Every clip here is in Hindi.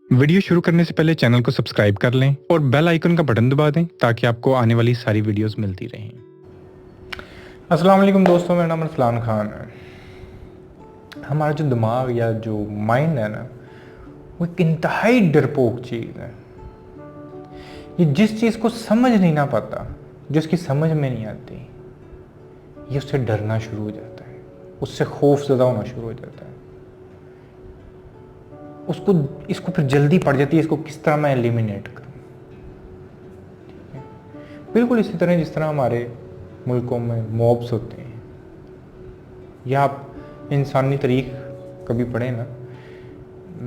वीडियो शुरू करने से पहले चैनल को सब्सक्राइब कर लें और बेल आइकन का बटन दबा दें ताकि आपको आने वाली सारी वीडियोस मिलती रहें। अस्सलाम वालेकुम दोस्तों, मेरा नाम अरसलान खान है। हमारा जो दिमाग या जो माइंड है ना, वो एक इंतहाई डरपोक चीज़ है। ये जिस चीज़ को समझ नहीं ना पाता, जो उसकी समझ में नहीं आती, ये उससे डरना शुरू हो जाता है, उससे खौफ ज़्यादा होना शुरू हो जाता है। उसको इसको फिर जल्दी पड़ जाती है, इसको किस तरह मैं एलिमिनेट करूँ। बिल्कुल इसी तरह जिस तरह हमारे मुल्कों में मॉब्स होते हैं, या आप इंसानी तारीख कभी पढ़े ना,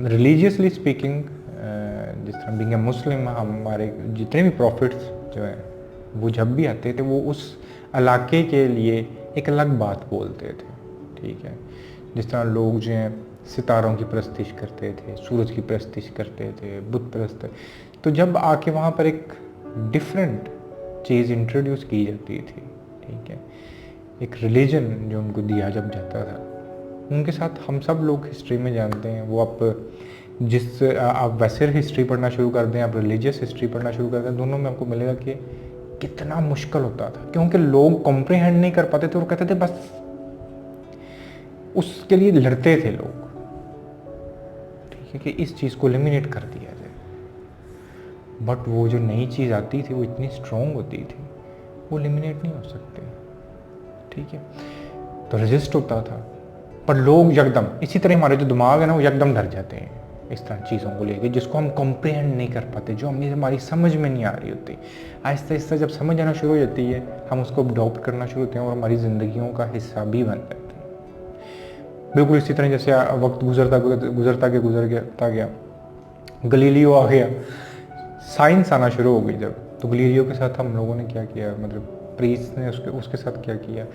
रिलीजियसली स्पीकिंग, जिस तरह बीइंग ए मुस्लिम, हमारे जितने भी प्रॉफिट्स जो हैं वो जब भी आते थे वो उस इलाके के लिए एक अलग बात बोलते थे। ठीक है, जिस तरह लोग जो हैं सितारों की परस्तिश करते थे, सूरज की परस्तिश करते थे, बुत परस्त। तो जब आके वहाँ पर एक डिफरेंट चीज़ इंट्रोड्यूस की जाती थी, ठीक है, एक रिलीजन जो उनको दिया जब जाता था, उनके साथ हम सब लोग हिस्ट्री में जानते हैं। वो आप वैसे हिस्ट्री पढ़ना शुरू कर दें, आप रिलीजियस हिस्ट्री पढ़ना शुरू कर दें, दोनों में आपको मिलेगा कि कितना मुश्किल होता था, क्योंकि लोग कॉम्प्रिहेंड नहीं कर पाते थे और कहते थे बस, उसके लिए लड़ते थे लोग, ठीक है, कि इस चीज़ को एलिमिनेट कर दिया जाए। बट वो जो नई चीज़ आती थी वो इतनी स्ट्रॉन्ग होती थी, वो एलिमिनेट नहीं हो सकते, ठीक है। तो रेजिस्ट होता था, पर लोग यकदम, इसी तरह हमारे जो दिमाग है ना, वो यकदम डर जाते हैं इस तरह चीज़ों को लेके, जिसको हम कॉम्प्रिहेंड नहीं कर पाते, जो हमारी समझ में नहीं आ रही होती। आहिस्ता आहिस्ता जब समझ आना शुरू हो जाती है, हम उसको अडॉप्ट करना शुरू होते हैं और हमारी ज़िंदगियों का हिस्सा भी बन जाते हैं। बिल्कुल इसी तरह जैसे वक्त गुजरता गया, गलीलियो आ गया, साइंस आना शुरू हो गई जब, तो गलीलियो के साथ हम लोगों ने क्या किया, मतलब प्रीस ने उसके साथ क्या किया,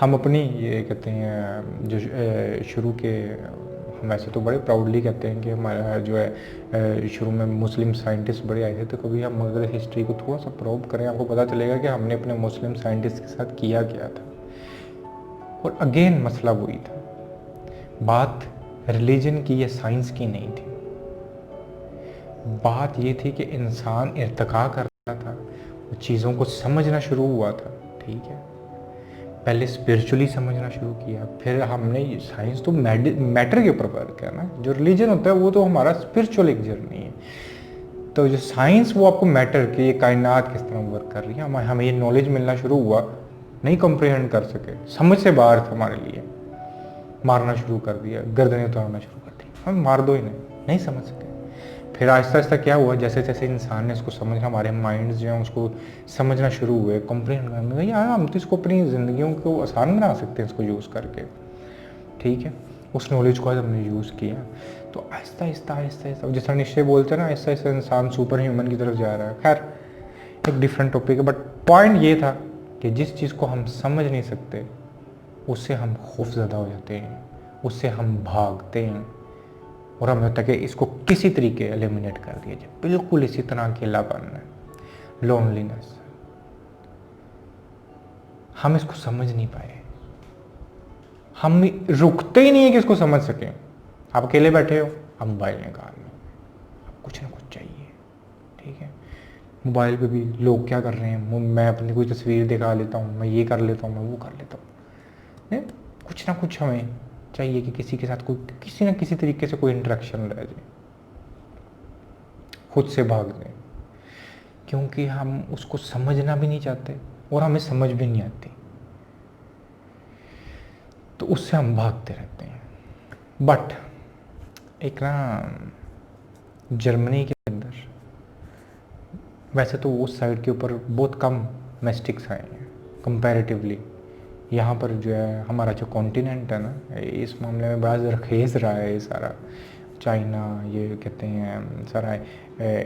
हम अपनी ये कहते हैं जो शुरू के, हम ऐसे तो बड़े प्राउडली कहते हैं कि हमारा जो है शुरू में मुस्लिम साइंटिस्ट बड़े आए थे, तो कभी हम अगर हिस्ट्री को थोड़ा सा प्रोब करें, आपको पता चलेगा कि हमने अपने मुस्लिम साइंटिस्ट के साथ किया क्या था। और अगेन मसला वही था, बात रिलीजन की या साइंस की नहीं थी, बात ये थी कि इंसान इर्तिका कर रहा था, वो चीज़ों को समझना शुरू हुआ था, ठीक है। पहले स्पिरिचुअली समझना शुरू किया, फिर हमने साइंस तो मैटर के ऊपर वर्क है ना, जो रिलीजन होता है वो तो हमारा स्पिरिचुअल एक जर्नी है। तो जो साइंस वो आपको मैटर कि ये कायनात किस तरह वर्क कर रही है, हमें ये नॉलेज मिलना शुरू हुआ, नहीं कॉम्प्रिहेंड कर सके, समझ से बाहर था हमारे लिए, मारना शुरू कर दिया, गर्दनें उतारना शुरू कर दी, हम मार दो ही नहीं समझ सके। फिर आहिस्ता आहिस्ता क्या हुआ, जैसे जैसे इंसान ने इसको समझना, हमारे माइंड्स जो हैं उसको समझना शुरू हुए, कॉम्प्रिहेंड करने लगे, यार हम तो इसको अपनी ज़िंदगियों को आसान बना सकते हैं इसको यूज़ करके, ठीक है। उस नॉलेज को आज हमने यूज़ किया, तो आहिस्ता आहिस्ता जिस तरह निश्चय बोलते हैं ना, आहिस्ता आहिस्ता इंसान सुपर ह्यूमन की तरफ जा रहा है। खैर एक डिफरेंट टॉपिक है, बट पॉइंट ये था कि जिस चीज़ को हम समझ नहीं सकते उससे हम खौफज़दा हो जाते हैं, उससे हम भागते हैं, और हमें होता है कि इसको किसी तरीके एलिमिनेट कर दिया जाए। बिल्कुल इसी तरह अकेलापन है, लोनलीनेस, हम इसको समझ नहीं पाए, हम रुकते ही नहीं है कि इसको समझ सकें। आप अकेले बैठे हो, आप मोबाइल निकाल लो, आप कुछ ना कुछ चाहिए, ठीक है। मोबाइल पे भी लोग क्या कर रहे हैं, मैं अपनी कोई तस्वीर दिखा लेता हूँ, मैं ये कर लेता हूँ, मैं वो कर लेता हूँ, कुछ ना कुछ हमें चाहिए कि किसी के साथ कोई किसी ना किसी तरीके से कोई इंटरेक्शन रह जाए, खुद से भाग जाए, क्योंकि हम उसको समझना भी नहीं चाहते और हमें समझ भी नहीं आती, तो उससे हम भागते रहते हैं। बट एक ना जर्मनी के अंदर, वैसे तो उस साइड के ऊपर बहुत कम मिस्टिक्स आए हैं कंपैरेटिवली, यहाँ पर जो है हमारा जो कॉन्टिनेंट है ना, इस मामले में बड़ा रखेज रहा है ये सारा, चाइना, ये कहते हैं सारा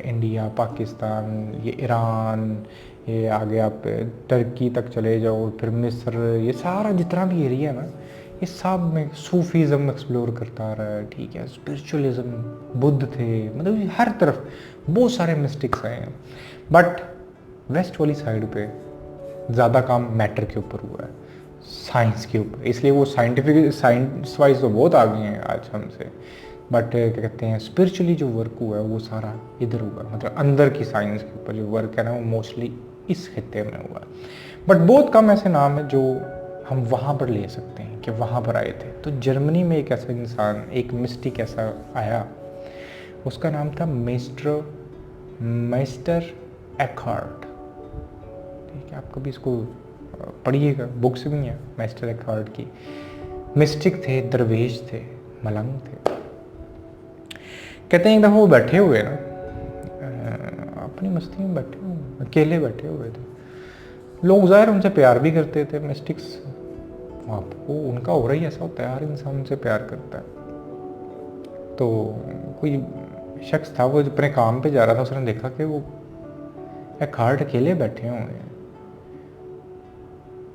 इंडिया, पाकिस्तान, ये ईरान, ये आगे आप टर्की तक चले जाओ, फिर मिस्र, ये सारा जितना भी एरिया है ना, ये सब में सूफीज़म एक्सप्लोर करता आ रहा है, ठीक है, स्पिरिचुअलिज्म, बुद्ध थे, मतलब हर तरफ बहुत सारे मिस्टिक्स आए हैं। बट वेस्ट वाली साइड पे ज़्यादा काम मैटर के ऊपर हुआ है, साइंस के ऊपर, इसलिए वो साइंटिफिक साइंस वाइज तो बहुत आगे हैं आज हमसे, बट क्या कहते हैं स्पिरिचुअली जो वर्क हुआ है वो सारा इधर हुआ, मतलब अंदर की साइंस के ऊपर जो वर्क है ना वो मोस्टली इस खित्ते में हुआ। बट बहुत कम ऐसे नाम है जो हम वहाँ पर ले सकते हैं कि वहाँ पर आए थे। तो जर्मनी में एक ऐसा इंसान, एक मिस्टिक ऐसा आया, उसका नाम था मेस्टर एक्हार्ट। ठीक है, आप कभी इसको पढ़िएगा, बुक्स भी हैं मेस्टर एक्हार्ट की। मिस्टिक थे, दरवेश थे, मलंग थे। कहते हैं एक दफ़ा वो बैठे हुए ना अपनी मस्ती में बैठे हुए, अकेले बैठे हुए थे। लोग ज़ाहिर उनसे प्यार भी करते थे, मिस्टिक्स, आपको उनका हो रहा ही ऐसा होता है, हर इंसान उनसे प्यार करता है। तो कोई शख्स था, वो अपने काम पे जा रहा था, उसने देखा कि वो एक्हार्ट अकेले बैठे हुए हैं,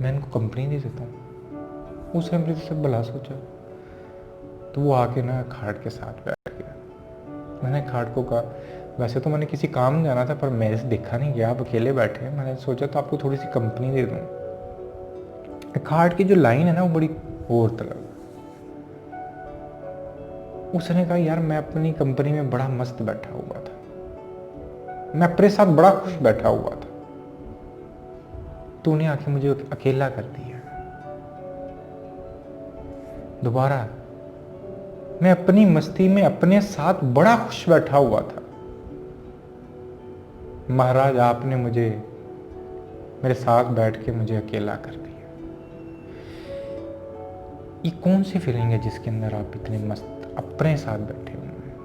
मैं इनको कंपनी दे देता हूँ। उसने अपने से भला सोचा, तो वो आके ना एक्हार्ट के साथ बैठ गया। मैंने एक्हार्ट को कहा, वैसे तो मैंने किसी काम जाना था पर मेरे से देखा नहीं गया, आप अकेले बैठे हैं, मैंने सोचा तो आपको थोड़ी सी कंपनी दे दूँ। एक्हार्ट की जो लाइन है ना वो बड़ी और तरह, उसने कहा यार मैं अपनी कंपनी में बड़ा मस्त बैठा हुआ था, मैं अपने साथ बड़ा खुश बैठा हुआ था, तूने आके मुझे अकेला कर दिया। दोबारा, मैं अपनी मस्ती में अपने साथ बड़ा खुश बैठा हुआ था, महाराज आपने मुझे मेरे साथ बैठ के मुझे अकेला कर दिया। ये कौन सी फीलिंग है जिसके अंदर आप इतने मस्त अपने साथ बैठे हुए हैं?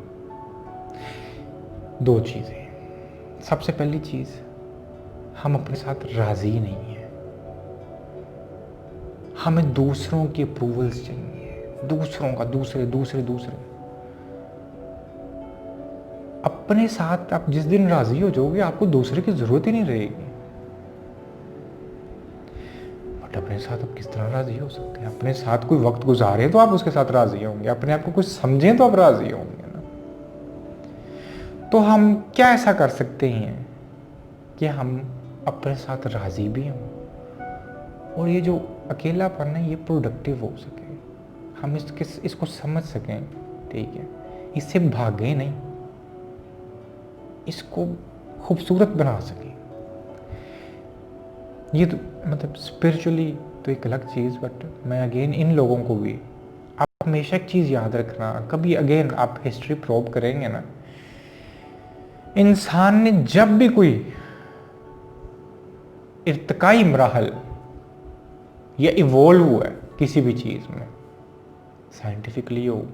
दो चीजें। सबसे पहली चीज, हम अपने साथ राजी नहीं है, हमें दूसरों की अप्रूवल्स चाहिए, दूसरों का, दूसरे। अपने साथ आप जिस दिन राजी हो जाओगे आपको दूसरे की जरूरत ही नहीं रहेगी। बट अपने साथ आप किस तरह राजी हो सकते हैं? अपने साथ कोई वक्त गुजारे तो आप उसके साथ राजी होंगे, अपने आप को कुछ समझें तो आप राजी होंगे ना। तो हम क्या ऐसा कर सकते हैं कि हम अपने साथ राजी भी हों और ये जो अकेलापन है ये प्रोडक्टिव हो सके, हम इसको समझ सकें, ठीक है, इससे भागे नहीं, इसको खूबसूरत बना सकें। ये तो मतलब स्पिरिचुअली तो एक अलग चीज़, बट मैं अगेन इन लोगों को भी, आप हमेशा एक चीज़ याद रखना, कभी अगेन आप हिस्ट्री प्रोब करेंगे ना, इंसान ने जब भी कोई इर्तिकाई मराहल या इवॉल्व हुआ है किसी भी चीज़ में, साइंटिफिकली हो,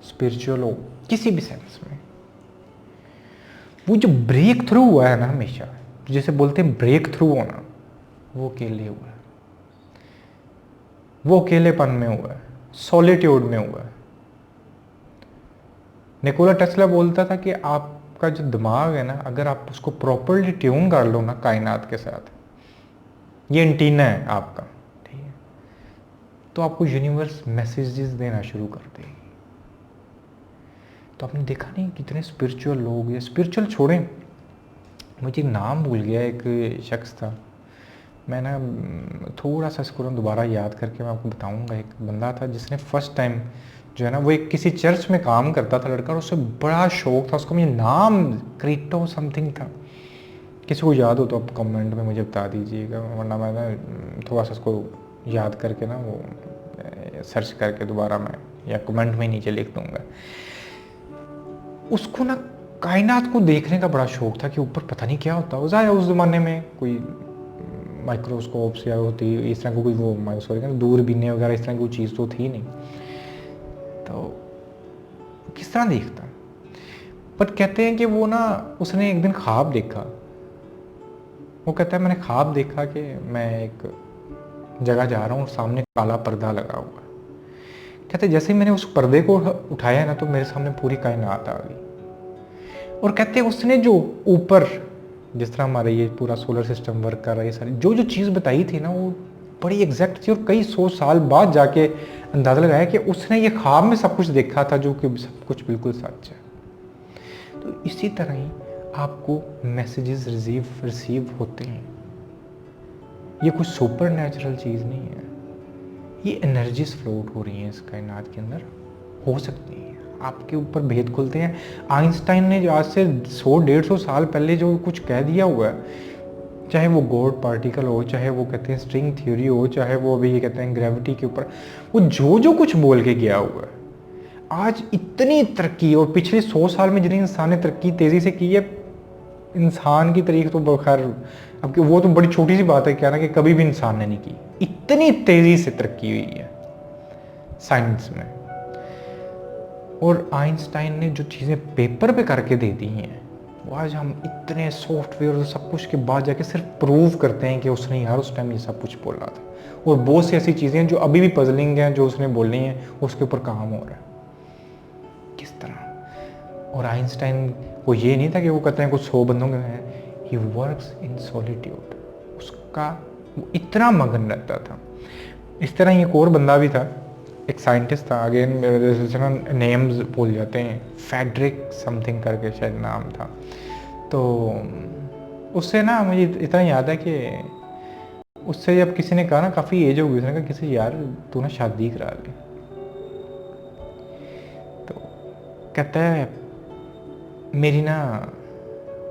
स्पिरिचुअल हो, किसी भी सेंस में, वो जो ब्रेक थ्रू हुआ है ना हमेशा, जैसे बोलते हैं ब्रेक थ्रू होना, वो अकेले हुआ है, वो अकेलेपन में हुआ है, सॉलिट्यूड में हुआ है। निकोला टेस्ला बोलता था कि आपका जो दिमाग है ना, अगर आप उसको प्रॉपरली ट्यून कर लो ना कायनात के साथ, ये एंटीना है आपका, ठीक है, तो आपको यूनिवर्स मैसेजेस देना शुरू कर देगी। तो आपने देखा नहीं कितने स्पिरिचुअल लोग, या स्पिरिचुअल छोड़ें, मुझे नाम भूल गया, एक शख्स था, मैं ना थोड़ा सा इसको दोबारा याद करके मैं आपको बताऊंगा। एक बंदा था जिसने फर्स्ट टाइम जो है ना, वो एक किसी चर्च में काम करता था लड़का, और उससे बड़ा शौक था, उसको मुझे नाम क्रीटो समथिंग था, किसी को याद हो तो आप कमेंट में मुझे बता दीजिएगा, वरना मैं ना थोड़ा सा उसको याद करके ना वो सर्च करके दोबारा मैं या कमेंट में नीचे लिख दूंगा। उसको ना कायनात को देखने का बड़ा शौक था कि ऊपर पता नहीं क्या होता हो जाए। उस ज़माने में कोई माइक्रोस्कोप्स या होती इस तरह को कोई वो सॉरी दूरबीनें वगैरह इस तरह की कोई चीज़ तो थी नहीं, तो किस तरह देखता। बट कहते हैं कि वो ना, उसने एक दिन ख्वाब देखा, वो कहता है मैंने ख्वाब देखा कि मैं एक जगह जा रहा हूँ, सामने काला पर्दा लगा हुआ है। कहते जैसे ही मैंने उस पर्दे को उठाया ना, तो मेरे सामने पूरी कायनात आ गई। और कहते उसने जो ऊपर, जिस तरह हमारा ये पूरा सोलर सिस्टम वर्क कर रहा है, ये सारी जो जो चीज़ बताई थी ना, वो बड़ी एग्जैक्ट थी, और कई 100 साल बाद जाके अंदाज़ा लगाया कि उसने ये ख्वाब में सब कुछ देखा था, जो कि सब कुछ बिल्कुल सच है। तो इसी तरह ही आपको मैसेजेस रिसीव होते हैं। ये कुछ सुपर नेचुरल चीज़ नहीं है, ये एनर्जीज फ्लोट हो रही हैं इस कायनात के अंदर, हो सकती हैं, आपके ऊपर भेद खुलते हैं। आइंस्टाइन ने जो आज से 100-150 साल पहले जो कुछ कह दिया हुआ है, चाहे वो गॉड पार्टिकल हो, चाहे वो कहते हैं स्ट्रिंग थ्योरी हो, चाहे वो अभी ये कहते हैं ग्रेविटी के ऊपर, वो जो जो कुछ बोल के गया हुआ है, आज इतनी तरक्की, और पिछले 100 साल में जितनी इंसान ने तरक्की तेज़ी से की है, इंसान की तरीके तो खैर अब वो तो बड़ी छोटी सी बात है क्या ना, कि कभी भी इंसान ने नहीं की, इतनी तेज़ी से तरक्की हुई है साइंस में। और आइंस्टाइन ने जो चीज़ें पेपर पे करके दे दी हैं, वो आज हम इतने सॉफ्टवेयर और सब कुछ के बाद जाके सिर्फ प्रूव करते हैं कि उसने यार उस टाइम ये सब कुछ बोला था। और बहुत सी ऐसी चीज़ें हैं जो अभी भी पजलिंग हैं, जो उसने बोलनी है, उसके ऊपर काम हो रहा है किस तरह। और आइंस्टाइन को ये नहीं था कि वो कहते हैं कुछ 100 बंदों में, ही वर्क्स इन सॉलिट्यूड, उसका वो इतना मगन रहता था। इस तरह ही एक और बंदा भी था, एक साइंटिस्ट था, अगेन मेरे जैसे ना नेम्स भूल जाते हैं, फेडरिक समथिंग करके शायद नाम था। तो उससे ना मुझे इतना याद है कि उससे जब किसी ने कहा ना, काफ़ी एज हो गई, उसने कहा किसी यार तू ना शादी करा ले, तो कहता है मेरी ना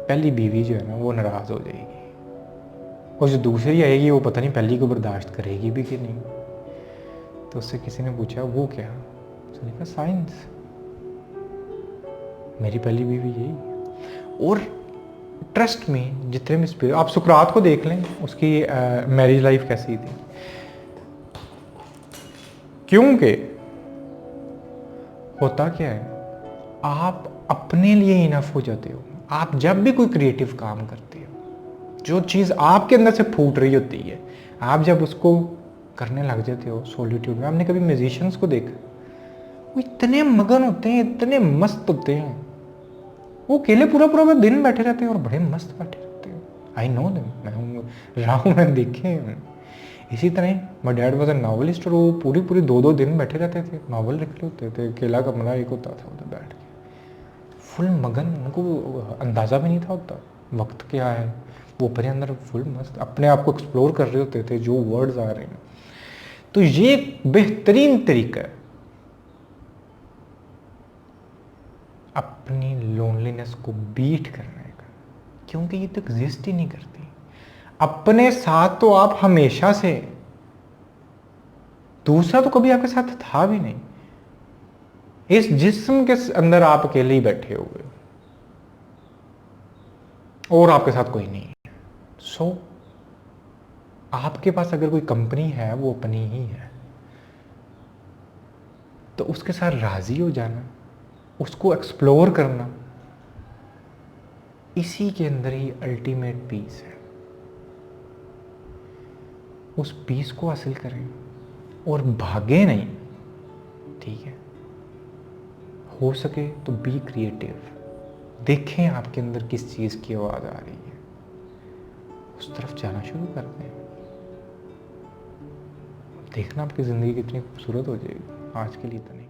पहली बीवी जो है ना वो नाराज़ हो जाएगी, और जो दूसरी आएगी वो पता नहीं पहली को बर्दाश्त करेगी भी कि नहीं। तो उससे किसी ने पूछा वो क्या, उसने कहा साइंस, मेरी पहली बीवी यही। और ट्रस्ट में जितने भी स्पिरिट, आप सुकरात को देख लें, उसकी मैरिज लाइफ कैसी थी, क्योंकि होता क्या है, आप अपने लिए इनफ हो जाते हो। आप जब भी कोई क्रिएटिव काम करते हो, जो चीज़ आपके अंदर से फूट रही होती है, आप जब उसको करने लग जाते हो सॉलिट्यूड में। आपने कभी म्यूजिशियंस को देखा, वो इतने मगन होते हैं, इतने मस्त होते हैं, वो अकेले पूरा पूरा दिन बैठे रहते हैं और बड़े मस्त बैठे रहते हैं। आई नो देम, मैं रहा हूँ, मैं देखे हैं। इसी तरह my dad was a novelist, और वो पूरी पूरी 2-2 दिन बैठे रहते थे, नॉवल लिख रहे होते थे, अकेला कमरा एक होता था, उधर बैठ के फुल मगन। उनको अंदाज़ा भी नहीं था होता वक्त क्या है, वो अपने अंदर फुल मस्त अपने आप को एक्सप्लोर कर रहे होते थे, जो वर्ड्स आ रहे हैं। तो ये एक बेहतरीन तरीका है अपनी लोनलीनेस को बीट करने का, क्योंकि ये तो एग्जिस्ट ही नहीं करती। अपने साथ तो आप हमेशा से, दूसरा तो कभी आपके साथ था भी नहीं। इस जिस्म के अंदर आप अकेले ही बैठे हुए और आपके साथ कोई नहीं है। सो आपके पास अगर कोई कंपनी है, वो अपनी ही है, तो उसके साथ राजी हो जाना, उसको एक्सप्लोर करना, इसी के अंदर ही अल्टीमेट पीस है। उस पीस को हासिल करें और भागे नहीं, ठीक है। हो सके तो बी क्रिएटिव, देखें आपके अंदर किस चीज़ की आवाज़ आ रही है, उस तरफ जाना शुरू कर दें। देखना आपकी ज़िंदगी कितनी खूबसूरत हो जाएगी। आज के लिए तो नहीं।